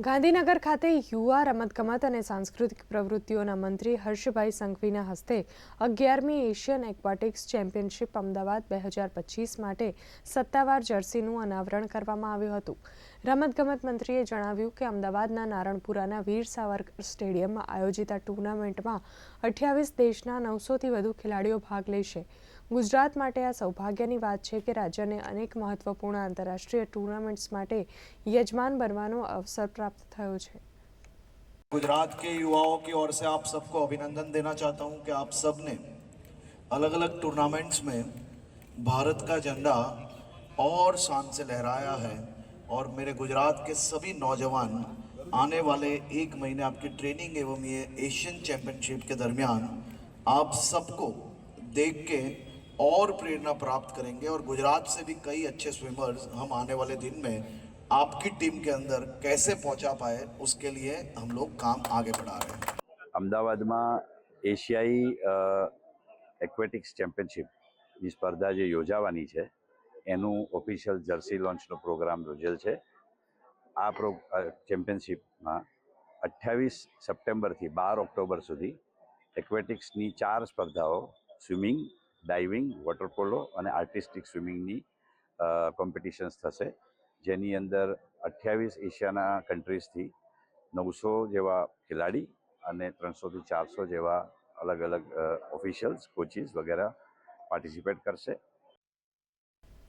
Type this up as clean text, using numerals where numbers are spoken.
ગાંધીનગર ખાતે યુવા રમતગમત અને સાંસ્કૃતિક પ્રવૃત્તિઓના મંત્રી હર્ષભાઈ સંઘવીના હસ્તે 11મી એશિયન એક્વાટિક્સ ચેમ્પિયનશિપ અમદાવાદ 2025 માટે સત્તાવાર જર્સીનું અનાવરણ કરવામાં આવ્યું હતું। રમતગમત મંત્રીએ જણાવ્યું કે અમદાવાદના નારણપુરાના વીર સાવરકર સ્ટેડિયમમાં આયોજિત આ ટૂર્નામેન્ટમાં 28 દેશના 900થી વધુ ખેલાડીઓ ભાગ લેશે। ગુજરાત માટે આ સૌભાગ્યની વાત છે કે રાજ્યને અનેક મહત્વપૂર્ણ આંતરરાષ્ટ્રીય ટૂર્નામેન્ટ્સ માટે યજમાન બનવાનો અવસર प्राप्त થયો છે। गुजरात के युवाओं की ओर से आप सबको अभिनंदन देना चाहता हूं कि आप सब ने अलग अलग टूर्नामेंट्स में भारत का झंडा और शान से लहराया है और मेरे गुजरात के सभी नौजवान आने वाले एक महीने आपकी ट्रेनिंग एवं ये एशियन चैंपियनशिप के दरमियान आप सबको देख के और प्रेरणा प्राप्त करेंगे और गुजरात से भी कई अच्छे स्विमर्स हम आने वाले दिन में आपकी टीम के अंदर कैसे पहुंचा पाए उसके लिए हम लोग काम आगे बढ़ा रहे हैं। અમદાવાદમાં એશિયાઈ એક્વેટિક્સ ચેમ્પિયનશિપની સ્પર્ધા જે યોજાવાની છે એનું ઓફિશિયલ જર્સી લોન્ચનો પ્રોગ્રામ યોજેલ છે। આ ચેમ્પિયનશિપમાં 28 સપ્ટેમ્બરથી 12 ઓક્ટોબર સુધી એક્વેટિક્સની 4 સ્પર્ધાઓ સ્વિમિંગ, ડાઇવિંગ, વોટર પોલો અને આર્ટિસ્ટિક સ્વિમિંગની કોમ્પિટિશન્સ થશે, જેની અંદર 28 એશિયાના કન્ટ્રીઝથી 900 જેવા ખેલાડી અને 300થી 400 જેવા અલગ અલગ ઓફિશિયલ્સ, કોચિસ વગેરે પાર્ટિસિપેટ કરશે।